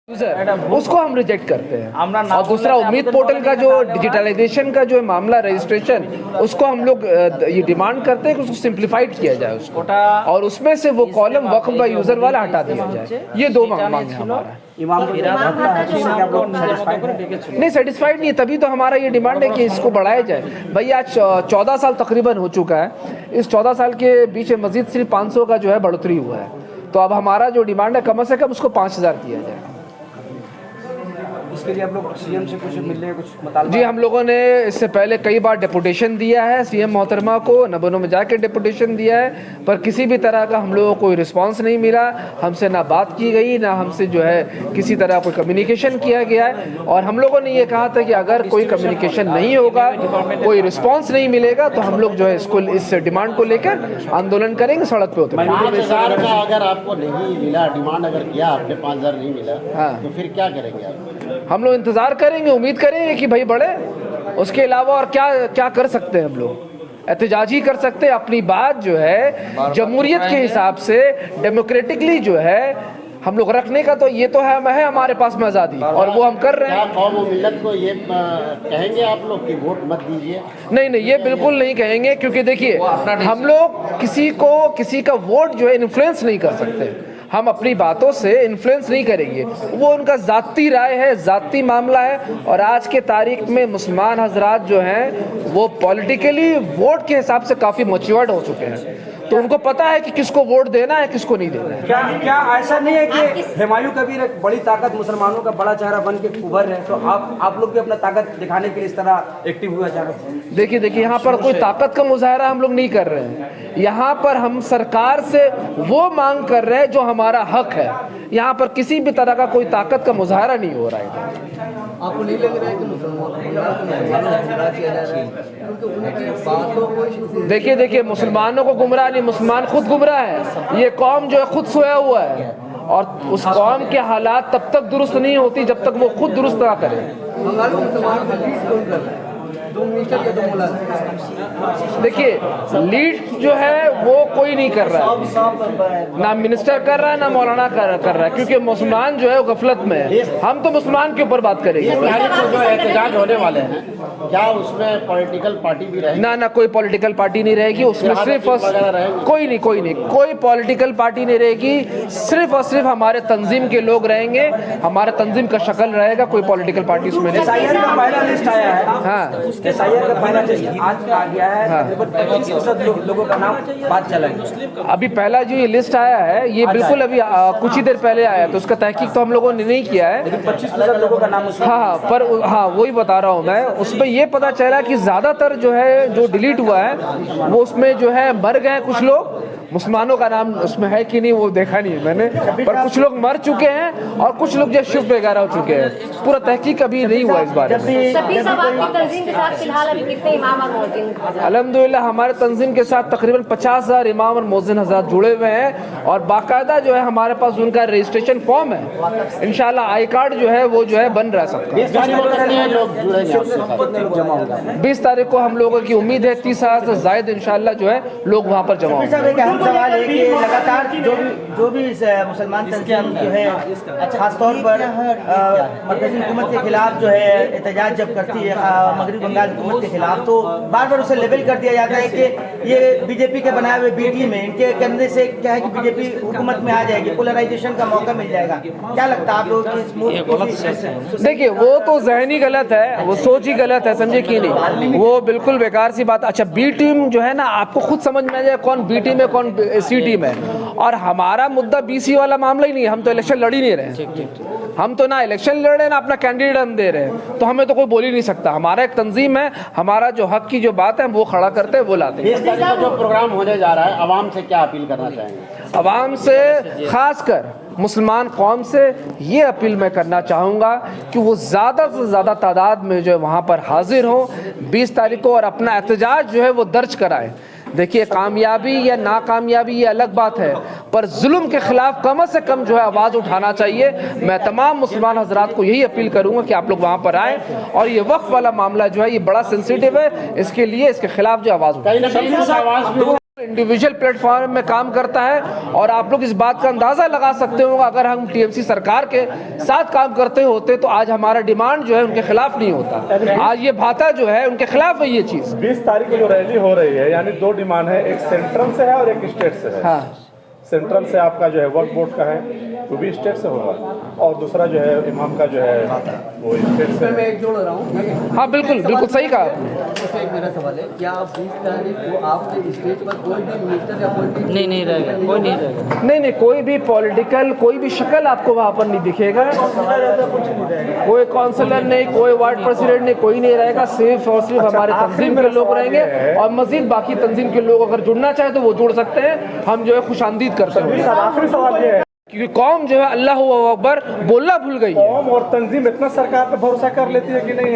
उसको हम रिजेक्ट करते हैं। और दूसरा उम्मीद पोर्टल का जो डिजिटलाइजेशन का जो मामला रजिस्ट्रेशन, उसको हम लोग ये डिमांड करते हैं कि उसको सिंप्लीफाइड किया जाए उसको, और उसमें से वो कॉलम वक्फ बाय यूजर वाला हटा दिया जाए। ये दो मांग है हमारा। नहीं, सेटिस्फाइड नहीं है, तभी तो हमारा ये डिमांड है कि इसको बढ़ाया जाए। भैया आज 14 साल तकरीबन हो चुका है, इस 14 साल के बीच में मजीद सिर्फ 500 का जो है बढ़ोतरी हुआ है। तो अब हमारा जो डिमांड है कम से कम उसको 5000 किया जाए। इसके लिए आप लोग सीएम से कुछ मिल रहे हैं, कुछ मुतालबा? जी, हम लोगों ने इससे पहले कई बार डेपुटेशन दिया है सीएम मोहतरमा को, नबनों में जाके डेपुटेशन दिया है, पर किसी भी तरह का हम लोगों को कोई रिस्पांस नहीं मिला। हमसे ना बात की गई, ना हमसे जो है किसी तरह कोई कम्युनिकेशन किया गया है। और हम लोगों ने ये कहा था कि अगर कोई कम्युनिकेशन नहीं होगा, कोई रिस्पॉन्स नहीं मिलेगा, तो हम लोग जो है इसको, इस डिमांड को लेकर आंदोलन करेंगे, सड़क पे उतरेंगे। 5000 का अगर आपको नहीं मिला, डिमांड अगर किया आपने, 5000 नहीं मिला, हाँ, तो फिर क्या करेंगे आप? हम लोग इंतज़ार करेंगे, उम्मीद करेंगे कि भाई बढ़े। उसके अलावा और क्या क्या कर सकते हैं हम लोग? एहतजाज ही कर सकते हैं। अपनी बात जो है जमहूरियत के हिसाब से डेमोक्रेटिकली जो है हम लोग रखने का, तो ये तो है हमारे पास में आज़ादी, और वो हम कर रहे हैं। क्या कौम और मिल्लत को ये कहेंगे आप लोग कि वोट मत दीजिए? नहीं, ये बिल्कुल नहीं कहेंगे, क्योंकि देखिए हम लोग किसी का वोट जो है इन्फ्लुएंस नहीं कर सकते। हम अपनी बातों से इन्फ्लुएंस नहीं करेंगे, वो उनका ज़ाती राय है, ज़ाती मामला है। और आज के तारीख में मुसलमान हजरात जो हैं वो पॉलिटिकली वोट के हिसाब से काफ़ी मैच्योर्ड हो चुके हैं, तो उनको पता है कि किसको वोट देना है, किसको नहीं देना है। क्या ऐसा नहीं है कि हुमायूं कबीर एक बड़ी ताकत, मुसलमानों का बड़ा चेहरा बन के उभर रहे हैं, तो आप लोग भी अपना ताकत दिखाने के लिए इस तरह एक्टिव हुआ जा रहे हैं? देखिए, यहाँ पर कोई ताकत का मुजाहरा हम लोग नहीं कर रहे हैं। यहाँ पर हम सरकार से वो मांग कर रहे हैं जो हमारा हक है। यहाँ पर किसी भी तरह का कोई ताकत का मुजाहरा नहीं हो रहा है। आपको नहीं लग रहा है कि देखिए, मुसलमानों को गुमराह नहीं, मुसलमान खुद गुमराह है। ये कौम जो है खुद सोया हुआ है, और उस कौम के हालात तब तक दुरुस्त नहीं होती जब तक वो खुद दुरुस्त ना करे। बंगाल में मुसलमान लीड कौन कर रहा है? 2 मिनिस्टर या 2 मौलाना? देखिए, लीड जो है वो कोई नहीं कर रहा है, ना मिनिस्टर कर रहा है, ना मौलाना कर रहा है, क्योंकि मुसलमान जो है वो गफलत में है। हम तो मुसलमान के ऊपर बात करेंगे। जो एहतजाज होने वाले हैं, क्या उसमें पॉलिटिकल पार्टी भी रहेगी? ना, कोई पॉलिटिकल पार्टी नहीं रहेगी उसमें। सिर्फ कोई पॉलिटिकल पार्टी नहीं रहेगी। सिर्फ और सिर्फ हमारे तंजीम के लोग रहेंगे, हमारे तंजीम का शक्ल रहेगा। कोई पॉलिटिकल पार्टी उसमें नहीं। SIR का पहला लिस्ट आया है। हाँ, SIR का पहला लिस्ट आज आ गया है। हाँ। 25% लोगों का नाम बात चला है। अभी पहला जो ये लिस्ट आया है, ये बिल्कुल अभी कुछ ही देर पहले आया, तो उसका तहकीक तो हम लोगों ने नहीं किया है। लेकिन 25% लोगों का नाम हाँ, पर हाँ, वही बता रहा हूँ मैं। उसमें ये पता चला कि ज़्यादातर जो है जो डिलीट हुआ है, वो उसमें जो है मर गए कुछ लोग। मुसलमानों का नाम उसमें है कि नहीं वो देखा नहीं है मैंने, पर कुछ लोग मर चुके हैं और कुछ लोग जो शिफ्ट वगैरह हो चुके हैं। पूरा तहकीक अभी नहीं हुआ इस बारे में। अल्हम्दुलिल्लाह हमारे तंजीम के साथ तकरीबन 50,000 इमाम और मोज़िन हज़रात जुड़े हुए हैं, और बाकायदा जो है हमारे पास उनका रजिस्ट्रेशन फॉर्म है। इंशाल्लाह आई कार्ड जो है वो जो है बन रहा है सबका। 20 तारीख को हम लोगों की उम्मीद है 30,000 से ज़ायद इंशाल्लाह जो है लोग वहाँ पर जमा होंगे। सवाल है कि लगातार जो भी मुसलमान तंजीम जो है खासतौर पर मरकज़ी हुकूमत के खिलाफ जो है एहतजाज जब करती है, मगरबी बंगाल हुकूमत के खिलाफ, तो बार बार उसे लेबल कर दिया जाता है कि ये बीजेपी के बनाए हुए बी टीम है, इनके करने से क्या है कि बीजेपी हुकूमत में आ जाएगी, पोलराइजेशन का मौका मिल जाएगा। क्या लगता है आप लोगों की? देखिए, वो तो जहनी गलत है, वो सोच ही गलत है, समझे कि नहीं? वो बिल्कुल बेकार सी बात। अच्छा, बी टीम जो है ना, आपको खुद समझ में आ जाए कौन बी टीम है कौन सी टीम है। और हमारा मुद्दा BC वाला मामला ही नहीं है। हम तो इलेक्शन लड़ ही नहीं रहे। हम तो ना इलेक्शन लड़ रहे हैं, ना अपना कैंडिडेट हम दे रहे हैं, तो हमें तो कोई बोल ही नहीं सकता। हमारा एक तंजीम है, हमारा जो हक की जो बात है वो खड़ा करते हैं, वो लाते हैं। इस तारीख को जो प्रोग्राम होने जा रहा है, आवाम से क्या अपील करना चाहेंगे? अवाम से, खासकर मुसलमान कौम से ये अपील मैं करना चाहूँगा कि वो ज़्यादा से ज़्यादा तादाद में जो है वहाँ पर हाजिर हों 20 तारीख को, और अपना एहतजाज जो है वो दर्ज कराएं। देखिए, कामयाबी या नाकामयाबी ये अलग बात है, पर जुल्म के खिलाफ कम से कम जो है आवाज़ उठाना चाहिए। मैं तमाम मुसलमान हजरात को यही अपील करूँगा कि आप लोग वहाँ पर आएँ, और ये वक्फ वाला मामला जो है ये बड़ा सेंसिटिव है, इसके लिए इसके खिलाफ जो आवाज़ उठाएं। इंडिविजुअल प्लेटफॉर्म में काम करता है और आप लोग इस बात का अंदाज़ा लगा सकते हो अगर हम टीएमसी सरकार के साथ काम करते होते तो आज हमारा डिमांड जो है उनके खिलाफ नहीं होता। आज ये भाता जो है उनके खिलाफ है ये चीज़। 20 तारीख को जो रैली हो रही है यानी दो डिमांड है, एक सेंट्रल से है और एक स्टेट से है। हाँ, सेंट्रल से आपका जो है वक्फ बोर्ड का है वो भी स्टेट से होगा और दूसरा जो है इमाम का जो है वो स्टेट से मैं एक जोड़ रहा हूँ। हाँ, बिल्कुल बिल्कुल सही कहा आपने। उसमें एक मेरा सवाल है, क्या आप 20 तारीख को आपके स्टेज पर कोई भी मिनिस्टर या कोई भी नहीं रहेगा, कोई नहीं रहेगा। नहीं, कोई भी पॉलिटिकल कोई भी शक्ल आपको वहाँ पर नहीं दिखेगा, कोई काउंसलर नहीं, कोई वार्ड प्रेसिडेंट नहीं, कोई नहीं रहेगा। सिर्फ और सिर्फ हमारे तंजीम के लोग रहेंगे और मजीद बाकी तंजीम के लोग अगर जुड़ना चाहे तो वो जुड़ सकते हैं। हम जो है खुशामदीद करते हैं, आखिरी सवाल ये है क्योंकि कौम जो है अल्लाह अकबर बोलना भूल गई है। कौम और तंजीम इतना सरकार पे भरोसा कर लेती है कि नहीं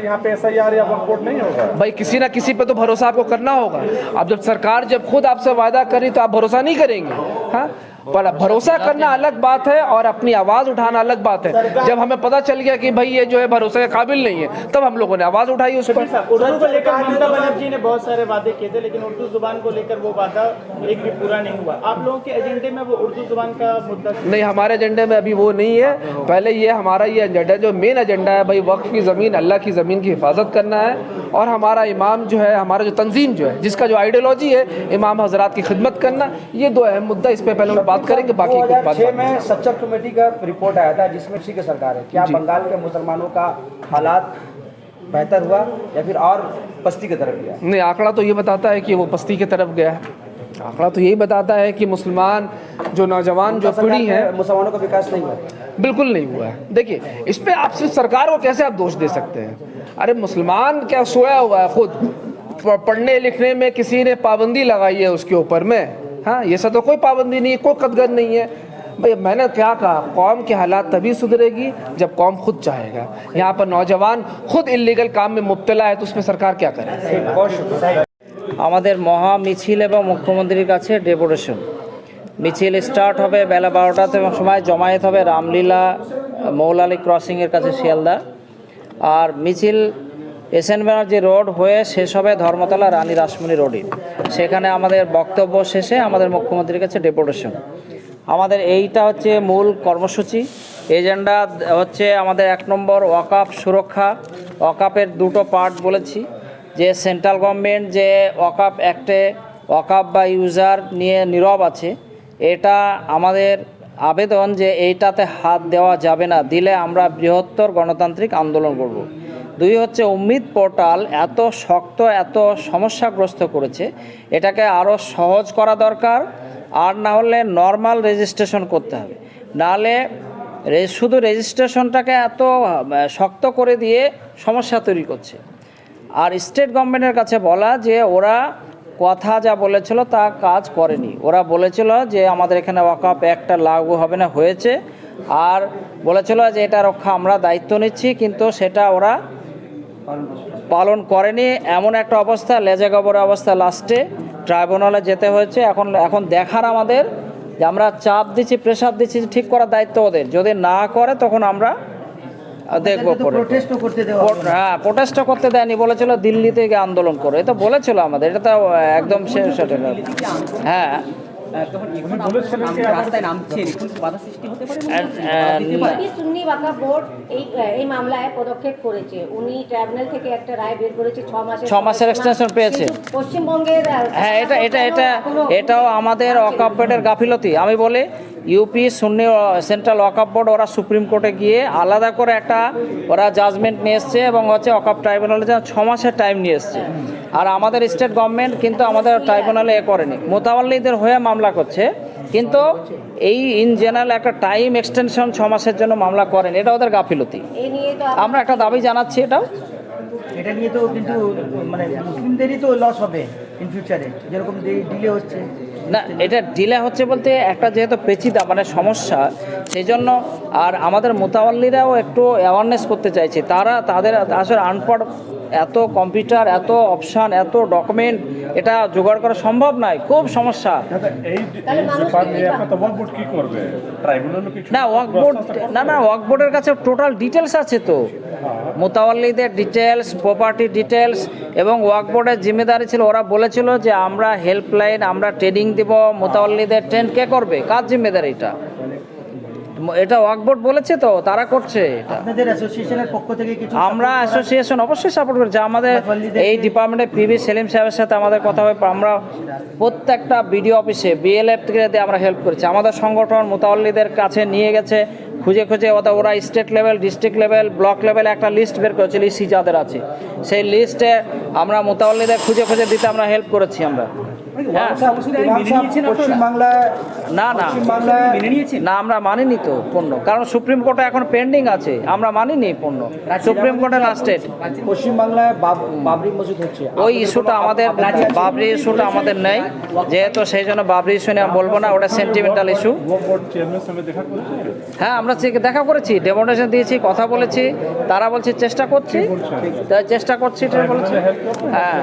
यहाँ पे SIR या वक्फ बोर्ड नहीं होगा। भाई किसी ना किसी पे तो भरोसा आपको करना होगा। अब जब सरकार जब खुद आपसे वादा करी तो आप भरोसा नहीं करेंगे। हाँ, पर भरोसा करना अलग बात है और अपनी आवाज़ उठाना अलग बात है। जब हमें पता चल गया कि भाई ये जो है भरोसे के काबिल नहीं है तब हम लोगों ने आवाज़ उठाई उस पर। उर्दू को लेकर ममता बनर्जी ने बहुत सारे वादे किए थे, लेकिन उर्दू जुबान को लेकर वो वादा एक भी पूरा नहीं हुआ। आप लोगों के एजेंडे में वो उर्दू जुबान का मुद्दा नहीं, हमारे एजेंडे में अभी वो नहीं है। पहले ये हमारा ये एजेंडा जो मेन एजेंडा है भाई वक्फ की ज़मीन, अल्लाह की ज़मीन की हिफाजत करना है और हमारा इमाम जो है, हमारा जो तंजीम जो है जिसका जो आइडियोलॉजी है इमाम हजरात की खिदमत करना, ये दो अहम मुद्दा। इस पर पहले हम बात करेंगे, बाकी 2006 में सच्चर कमेटी का रिपोर्ट आया था जिसमें उसी की सरकार है। क्या बंगाल के मुसलमानों का हालात बेहतर हुआ या फिर और पस्ती की तरफ गया? नहीं, आंकड़ा तो ये बताता है कि वो पस्ती की तरफ गया है। आंकड़ा तो यही बताता है कि मुसलमान जो नौजवान जो पीढ़ी है मुसलमानों का विकास नहीं हुआ, बिल्कुल नहीं हुआ है। देखिए, इस पे आप सिर्फ सरकार को कैसे आप दोष दे सकते हैं? अरे मुसलमान क्या सोया हुआ है? खुद पढ़ने लिखने में किसी ने पाबंदी लगाई है उसके ऊपर में? हाँ, ये सब तो कोई पाबंदी नहीं है, कोई कदगन नहीं है। भाई मैंने क्या कहा, कौम के हालात तभी सुधरेगी जब कौम खुद चाहेगा। यहाँ पर नौजवान खुद इल्लीगल काम में मुब्तला है तो उसमें सरकार क्या करे? আমাদের মহা মিছিল এবং মুখ্যমন্ত্রীর কাছে ডেপুটেশন। মিছিল স্টার্ট হবে বেলা 12টাতে এবং সময় জমায়েত হবে রামলীলা মৌলালী ক্রসিংয়ের কাছে শিয়ালদা। আর মিছিল এসএন ব্যানার্জি রোড হয়ে শেষ হবে ধর্মতলা রানী রাসমণি রোডে। সেখানে আমাদের বক্তব্য শেষে আমাদের মুখ্যমন্ত্রীর কাছে ডেপুটেশন। আমাদের এইটা হচ্ছে মূল কর্মসূচি। এজেন্ডা হচ্ছে আমাদের 1 নম্বর ওয়াকাফ সুরক্ষা। ওয়াকাফের দুটো পার্ট বলেছি, যে সেন্ট্রাল গভর্নমেন্ট যে ওয়াকাফ অ্যাক্টে ওয়াকাফ বা ইউজার নিয়ে নীরব আছে, এটা আমাদের আবেদন যে এইটাতে হাত দেওয়া যাবে না, দিলে আমরা বৃহত্তর গণতান্ত্রিক আন্দোলন করব। 2 হচ্ছে উম্মিদ পোর্টাল এত শক্ত এত সমস্যাগ্রস্ত করেছে, এটাকে আরও সহজ করা দরকার। আর না হলে নর্মাল রেজিস্ট্রেশন করতে হবে, নাহলে শুধু রেজিস্ট্রেশনটাকে এত শক্ত করে দিয়ে সমস্যা তৈরি করছে। আর স্টেট গভর্নমেন্টের কাছে বলা যে ওরা কথা যা বলেছিল তা কাজ করেনি। ওরা বলেছিল যে আমাদের এখানে ওয়াকাফ একটা লাগু হবে না, হয়েছে। আর বলেছিল যে এটা রক্ষা আমরা দায়িত্ব নিচ্ছি, কিন্তু সেটা ওরা পালন করেনি। এমন একটা অবস্থা, লেজে গবরে অবস্থা, লাস্টে ট্রাইব্যুনালে যেতে হয়েছে। এখন দেখার আমাদের যে আমরা চাপ দিচ্ছি, প্রেশার দিচ্ছি, ঠিক করার দায়িত্ব ওদের। যদি না করে তখন আমরা দেখবো। হ্যাঁ, প্রোটেস্টও করতে দেয়নি, বলেছিল দিল্লিতে গিয়ে আন্দোলন করো, এটা বলেছিল আমাদের। এটা তো একদম শেষ। হ্যাঁ, সুন্নি ওয়াকফ বোর্ড এই মামলায় পদক্ষেপ করেছে। উনি ট্রাইব্যুনাল থেকে একটা রায় বের করেছে 6 মাসের এক্সটেনশন পেয়েছে পশ্চিমবঙ্গের। হ্যাঁ, এটাও আমাদের ওয়াকফ বোর্ডের গাফিলতি। আমি বলি ইউপি সুন্নি সেন্ট্রাল ওয়াকফ বোর্ড ওরা সুপ্রিম কোর্টে গিয়ে আলাদা করে একটা ওরা জাজমেন্ট নিয়ে এসছে এবং হচ্ছে ওয়াকফ ট্রাইব্যুনালে 6 মাসের টাইম নিয়ে এসছে। আর আমাদের স্টেট গভর্নমেন্ট কিন্তু আমাদের ট্রাইব্যুনালে করেনি, মোতাওয়াল্লিদের হয়ে মামলা করছে, কিন্তু এই ইন জেনারেল একটা টাইম এক্সটেনশন 6 মাসের জন্য মামলা করেন। এটা ওদের গাফিলতি। আমরা একটা দাবি জানাচ্ছি, এটাও এটা নিয়ে তো কিন্তু মানে মুসলিমদেরই তো লস হবে ইন ফিউচারে, যেরকম ডিলে হচ্ছে না। এটা ডিলে হচ্ছে বলতে একটা যেহেতু পেচিদা মানে সমস্যা, সেই জন্য। আর আমাদের মোতাওয়াল্লিরাও একটু অ্যাওয়ারনেস করতে চাইছে। তাদের আসলে আনপড়, এত কম্পিউটার, এত অপশান, এত ডকুমেন্ট, এটা জোগাড় করা সম্ভব নয়, খুব সমস্যা। না, ওয়াকফ বোর্ডের কাছে টোটাল ডিটেলস আছে তো। মোতাওয়াল্লিদের ডিটেলস, প্রপার্টি ডিটেলস এবং ওয়াকফ বোর্ডের জিম্মেদারি ছিল। ওরা বলেছিল যে আমরা হেল্পলাইন, আমরা ট্রেনিং দিব, মোতাওয়াল্লিদের ট্রেন কে করবে, কার জিম্মেদারি এটা? এটা ওয়াকফ বোর্ড বলেছে, তো তারা করছে এটা। আপনাদের অ্যাসোসিয়েশনের পক্ষ থেকে কিছু আমরা অ্যাসোসিয়েশন অবশ্যই সাপোর্ট করছি। আমাদের এই ডিপার্টমেন্টে পিবি সেলিম সাহেবের সাথে আমাদের কথা হয়, আমরা প্রত্যেকটা বিডিও অফিসে বিএলএফ থেকে আমরা হেল্প করেছি। আমাদের সংগঠন মোতাওয়াল্লিদের কাছে নিয়ে গেছে, খুঁজে খুঁজে ওরা state level, district level, block level একটা লিস্ট বের করেছে, লিস্ট যাদের আছে সেই লিস্টে আমরা মোতাওয়াল্লিদের খুঁজে খুঁজে দিতে আমরা হেল্প করেছি আমরা। হ্যাঁ, পশ্চিমবাংলায় না না না, আমরা মানিনি তো পণ্য, কারণ সুপ্রিম কোর্টে এখন পেন্ডিং আছে, আমরা মানিনি পণ্য, সুপ্রিম কোর্টে লাস্টেড। পশ্চিমবাংলায় বাবরি মসজিদ হচ্ছে, ওই ইস্যুটা আমাদের, বাবরি ইস্যুটা আমাদের নেই, যেহেতু সেই জন্য বাবরি ইস্যু নিয়ে আমি বলবো না, ওটা সেন্টিমেন্টাল ইস্যু। হ্যাঁ, আমরা দেখা করেছি, ডেমনস্ট্রেশন দিয়েছি, কথা বলেছি, তারা বলছে চেষ্টা করছি, তাই চেষ্টা করছি এটা বলেছি। হ্যাঁ,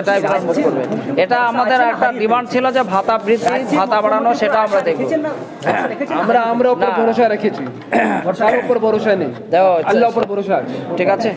এটাই করবে। এটা আমাদের একটা ডিমান্ড ছিল যে ভাতা বৃদ্ধি, ভাতা বাড়ানো, সেটা আমরা দেখব। আমরা উপর ভরসা রেখেছি, কারোর উপর ভরসা নেই, আল্লাহ উপর ভরসা আছে। ঠিক আছে।